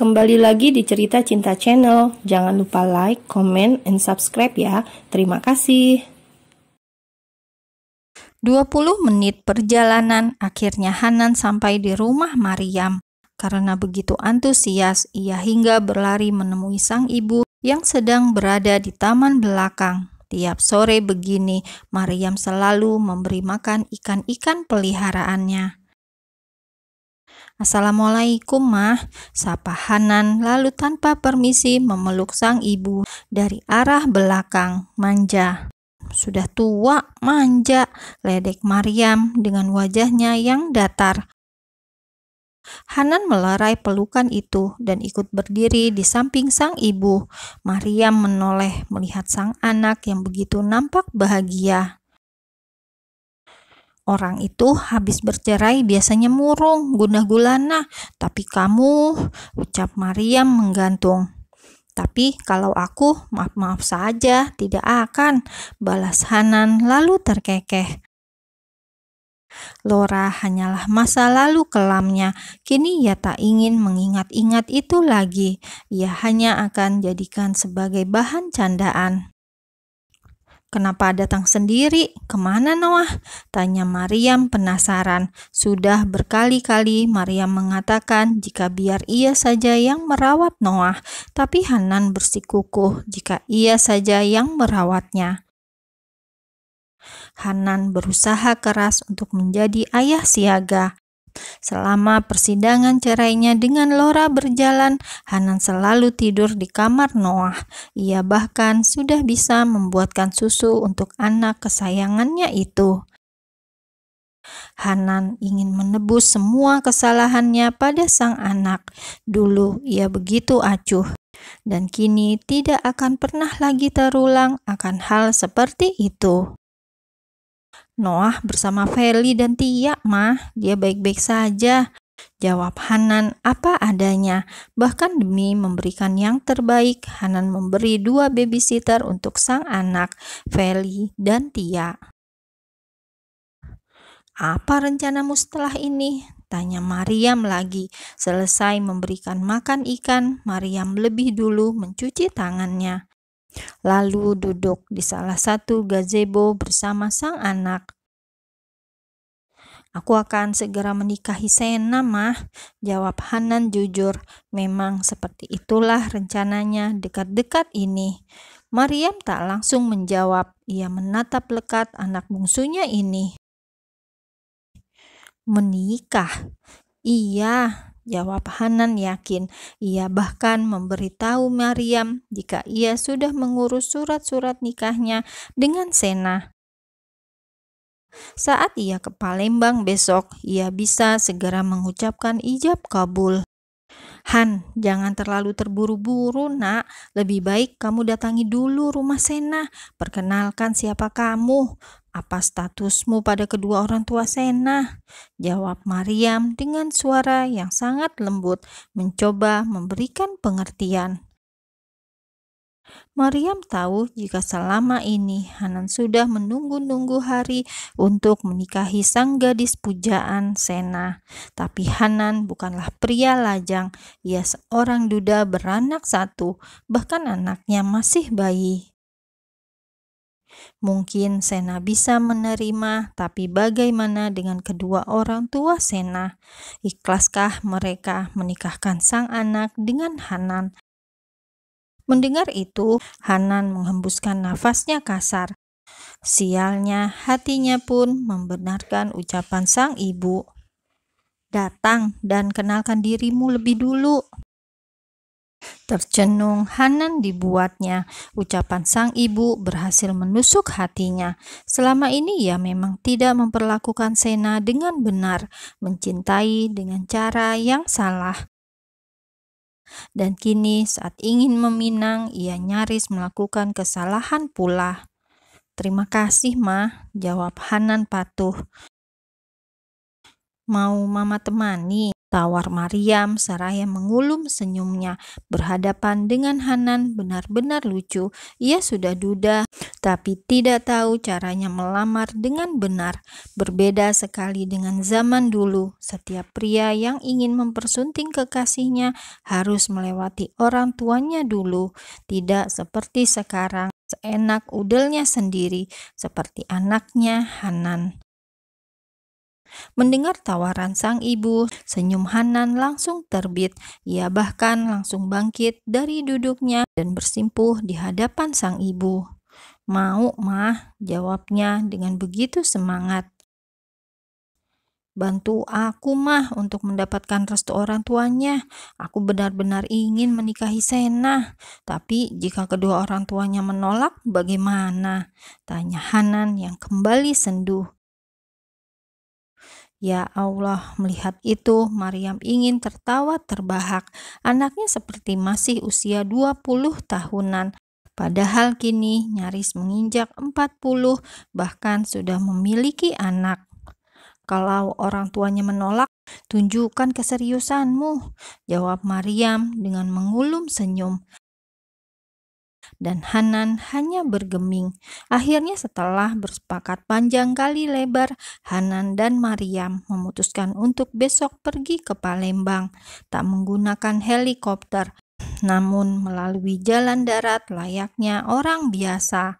Kembali lagi di Cerita Cinta Channel. Jangan lupa like, comment, and subscribe ya. Terima kasih. 20 menit perjalanan, akhirnya Hanan sampai di rumah Maryam. Karena begitu antusias, ia hingga berlari menemui sang ibu yang sedang berada di taman belakang. Tiap sore begini, Maryam selalu memberi makan ikan-ikan peliharaannya. "Assalamualaikum, Mah," sapa Hanan lalu tanpa permisi memeluk sang ibu dari arah belakang. "Manja." "Sudah tua, manja," ledek Maryam dengan wajahnya yang datar. Hanan melerai pelukan itu dan ikut berdiri di samping sang ibu. Maryam menoleh melihat sang anak yang begitu nampak bahagia. "Orang itu habis bercerai biasanya murung, gundah gulana, tapi kamu," ucap Maryam menggantung. "Tapi kalau aku, maaf-maaf saja, tidak akan," balas Hanan lalu terkekeh. Lora hanyalah masa lalu kelamnya. Kini ia tak ingin mengingat-ingat itu lagi. Ia hanya akan jadikan sebagai bahan candaan. "Kenapa datang sendiri? Kemana Noah?" tanya Maryam penasaran. Sudah berkali-kali Maryam mengatakan jika biar ia saja yang merawat Noah, tapi Hanan bersikukuh jika ia saja yang merawatnya. Hanan berusaha keras untuk menjadi ayah siaga. Selama persidangan cerainya dengan Lora berjalan, Hanan selalu tidur di kamar Noah. Ia bahkan sudah bisa membuatkan susu untuk anak kesayangannya itu. Hanan ingin menebus semua kesalahannya pada sang anak. Dulu ia begitu acuh, dan kini tidak akan pernah lagi terulang akan hal seperti itu. "Noah bersama Feli dan Tia, Mah. Dia baik-baik saja," jawab Hanan apa adanya. Bahkan demi memberikan yang terbaik, Hanan memberi 2 babysitter untuk sang anak, Feli dan Tia. "Apa rencanamu setelah ini?" tanya Maryam lagi. Selesai memberikan makan ikan, Maryam lebih dulu mencuci tangannya. Lalu duduk di salah satu gazebo bersama sang anak. "Aku akan segera menikahi Sena, Mah," jawab Hanan jujur. Memang seperti itulah rencananya dekat-dekat ini. Maryam tak langsung menjawab. Ia menatap lekat anak bungsunya ini. "Menikah? Iya," jawab Hanan yakin. Ia bahkan memberitahu Maryam jika ia sudah mengurus surat-surat nikahnya dengan Sena. Saat ia ke Palembang besok, ia bisa segera mengucapkan ijab kabul. "Han, jangan terlalu terburu-buru, Nak. Lebih baik kamu datangi dulu rumah Sena. Perkenalkan siapa kamu. Apa statusmu pada kedua orang tua Sena?" jawab Maryam dengan suara yang sangat lembut, mencoba memberikan pengertian. Maryam tahu jika selama ini Hanan sudah menunggu-nunggu hari untuk menikahi sang gadis pujaan Sena. Tapi Hanan bukanlah pria lajang. Ia seorang duda beranak 1, bahkan anaknya masih bayi. Mungkin Sena bisa menerima, tapi bagaimana dengan kedua orang tua Sena? Ikhlaskah mereka menikahkan sang anak dengan Hanan? Mendengar itu, Hanan menghembuskan nafasnya kasar. Sialnya, hatinya pun membenarkan ucapan sang ibu. "Datang dan kenalkan dirimu lebih dulu." Tercenung Hanan dibuatnya. Ucapan sang ibu berhasil menusuk hatinya. Selama ini ia memang tidak memperlakukan Sena dengan benar, mencintai dengan cara yang salah. Dan kini saat ingin meminang, ia nyaris melakukan kesalahan pula. "Terima kasih, Mah," jawab Hanan patuh. "Mau Mama temani?" Tawar Maryam seraya mengulum senyumnya. Berhadapan dengan Hanan benar-benar lucu. Ia sudah duda, tapi tidak tahu caranya melamar dengan benar. Berbeda sekali dengan zaman dulu. Setiap pria yang ingin mempersunting kekasihnya harus melewati orang tuanya dulu. Tidak seperti sekarang, seenak udelnya sendiri, seperti anaknya Hanan. Mendengar tawaran sang ibu, senyum Hanan langsung terbit. Ia bahkan langsung bangkit dari duduknya dan bersimpuh di hadapan sang ibu. "Mau, Mah," jawabnya dengan begitu semangat. "Bantu aku, Mah, untuk mendapatkan restu orang tuanya. Aku benar-benar ingin menikahi Sena. Tapi jika kedua orang tuanya menolak, bagaimana?" tanya Hanan yang kembali sendu. Ya Allah, melihat itu, Maryam ingin tertawa terbahak. Anaknya seperti masih usia 20 tahunan. Padahal kini nyaris menginjak 40, bahkan sudah memiliki anak. "Kalau orang tuanya menolak, tunjukkan keseriusanmu," jawab Maryam dengan mengulum senyum. Dan Hanan hanya bergeming. Akhirnya setelah bersepakat panjang kali lebar, Hanan dan Maryam memutuskan untuk besok pergi ke Palembang. Tak menggunakan helikopter, namun melalui jalan darat layaknya orang biasa.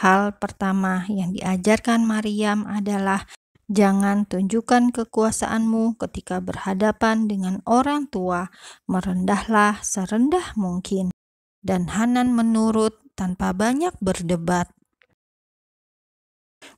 Hal pertama yang diajarkan Maryam adalah jangan tunjukkan kekuasaanmu ketika berhadapan dengan orang tua. Merendahlah serendah mungkin. Dan Hanan menurut tanpa banyak berdebat.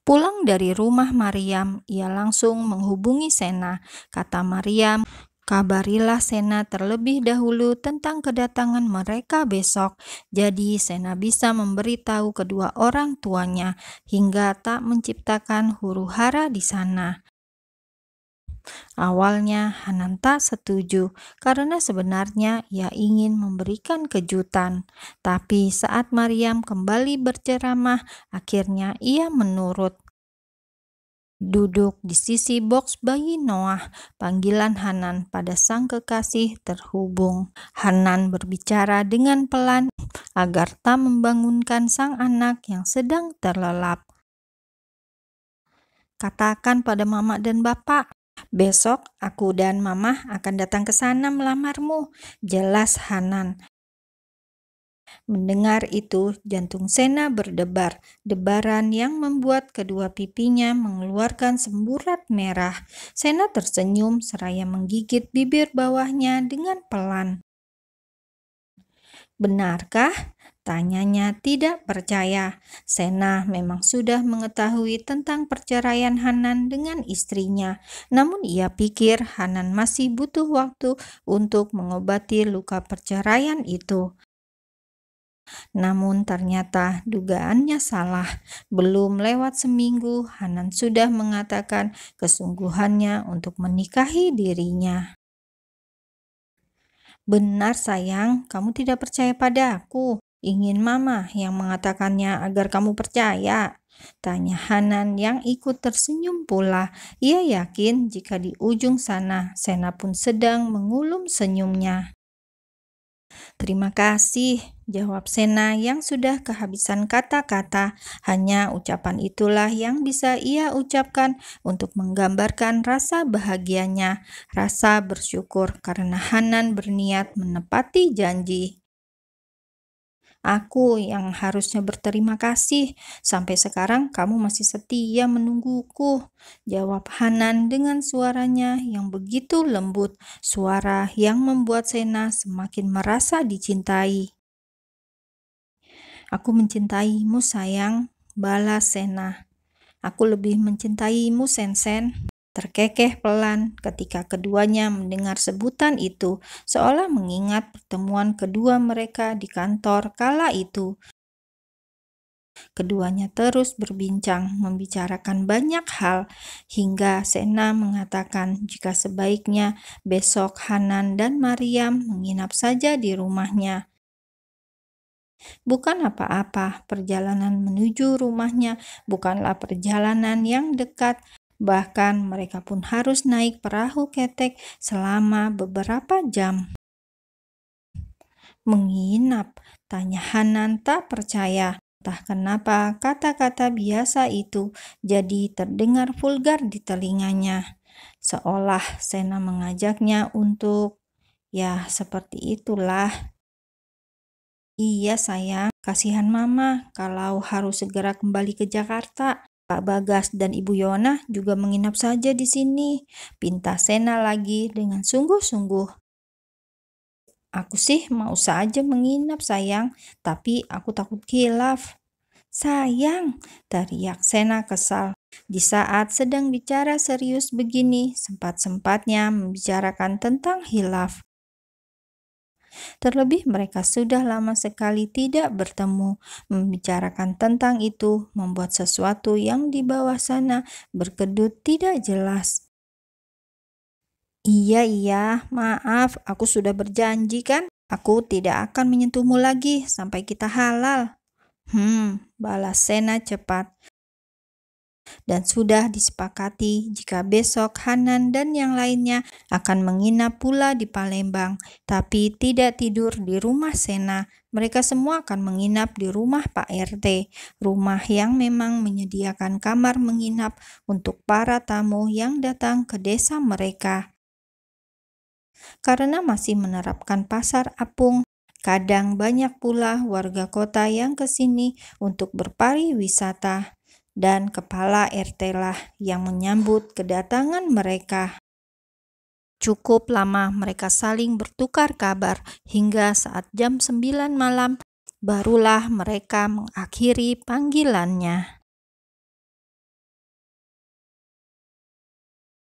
Pulang dari rumah Maryam, ia langsung menghubungi Sena. Kata Maryam, "Kabarilah Sena terlebih dahulu tentang kedatangan mereka besok. Jadi Sena bisa memberitahu kedua orang tuanya hingga tak menciptakan huru-hara di sana." Awalnya Hanan tak setuju karena sebenarnya ia ingin memberikan kejutan. Tapi saat Maryam kembali berceramah, akhirnya ia menurut. Duduk di sisi box bayi Noah, panggilan Hanan pada sang kekasih terhubung. Hanan berbicara dengan pelan agar tak membangunkan sang anak yang sedang terlelap. "Katakan pada mama dan bapak, besok aku dan mama akan datang ke sana melamarmu," jelas Hanan. Mendengar itu, jantung Sena berdebar, debaran yang membuat kedua pipinya mengeluarkan semburat merah. Sena tersenyum seraya menggigit bibir bawahnya dengan pelan. "Benarkah?" tanyanya tidak percaya. Sena memang sudah mengetahui tentang perceraian Hanan dengan istrinya. Namun ia pikir Hanan masih butuh waktu untuk mengobati luka perceraian itu. Namun ternyata dugaannya salah. Belum lewat seminggu, Hanan sudah mengatakan kesungguhannya untuk menikahi dirinya. "Benar sayang, kamu tidak percaya padaku. Ingin mama yang mengatakannya agar kamu percaya?" tanya Hanan yang ikut tersenyum pula. Ia yakin jika di ujung sana Sena pun sedang mengulum senyumnya. "Terima kasih," jawab Sena yang sudah kehabisan kata-kata. Hanya ucapan itulah yang bisa ia ucapkan untuk menggambarkan rasa bahagianya, rasa bersyukur karena Hanan berniat menepati janji. "Aku yang harusnya berterima kasih. Sampai sekarang kamu masih setia menungguku," jawab Hanan dengan suaranya yang begitu lembut, suara yang membuat Sena semakin merasa dicintai. "Aku mencintaimu sayang," balas Sena. "Aku lebih mencintaimu Sen-sen," terkekeh pelan ketika keduanya mendengar sebutan itu, seolah mengingat pertemuan kedua mereka di kantor kala itu. Keduanya terus berbincang, membicarakan banyak hal, hingga Sena mengatakan jika sebaiknya besok Hanan dan Maryam menginap saja di rumahnya. Bukan apa-apa, perjalanan menuju rumahnya bukanlah perjalanan yang dekat. Bahkan mereka pun harus naik perahu ketek selama beberapa jam. Menginap, tanya Hanan tak percaya. Entah kenapa kata-kata biasa itu jadi terdengar vulgar di telinganya. Seolah Sena mengajaknya untuk, ya seperti itulah. Iya sayang, kasihan mama kalau harus segera kembali ke Jakarta. Pak Bagas dan Ibu Yona juga menginap saja di sini. Pinta Sena lagi dengan sungguh-sungguh. Aku sih mau saja menginap sayang, tapi aku takut khilaf. Sayang, teriak Sena kesal. Di saat sedang bicara serius begini, sempat-sempatnya membicarakan tentang khilaf. Terlebih mereka sudah lama sekali tidak bertemu. Membicarakan tentang itu membuat sesuatu yang di bawah sana berkedut tidak jelas. Iya, maaf, aku sudah berjanji kan? Aku tidak akan menyentuhmu lagi sampai kita halal. Balas Sena cepat. Dan sudah disepakati jika besok Hanan dan yang lainnya akan menginap pula di Palembang, tapi tidak tidur di rumah Sena. Mereka semua akan menginap di rumah Pak RT, rumah yang memang menyediakan kamar menginap untuk para tamu yang datang ke desa mereka. Karena masih menerapkan pasar apung, kadang banyak pula warga kota yang ke sini untuk berpariwisata. Dan kepala RT lah yang menyambut kedatangan mereka. Cukup lama mereka saling bertukar kabar hingga saat jam 9 malam barulah mereka mengakhiri panggilannya.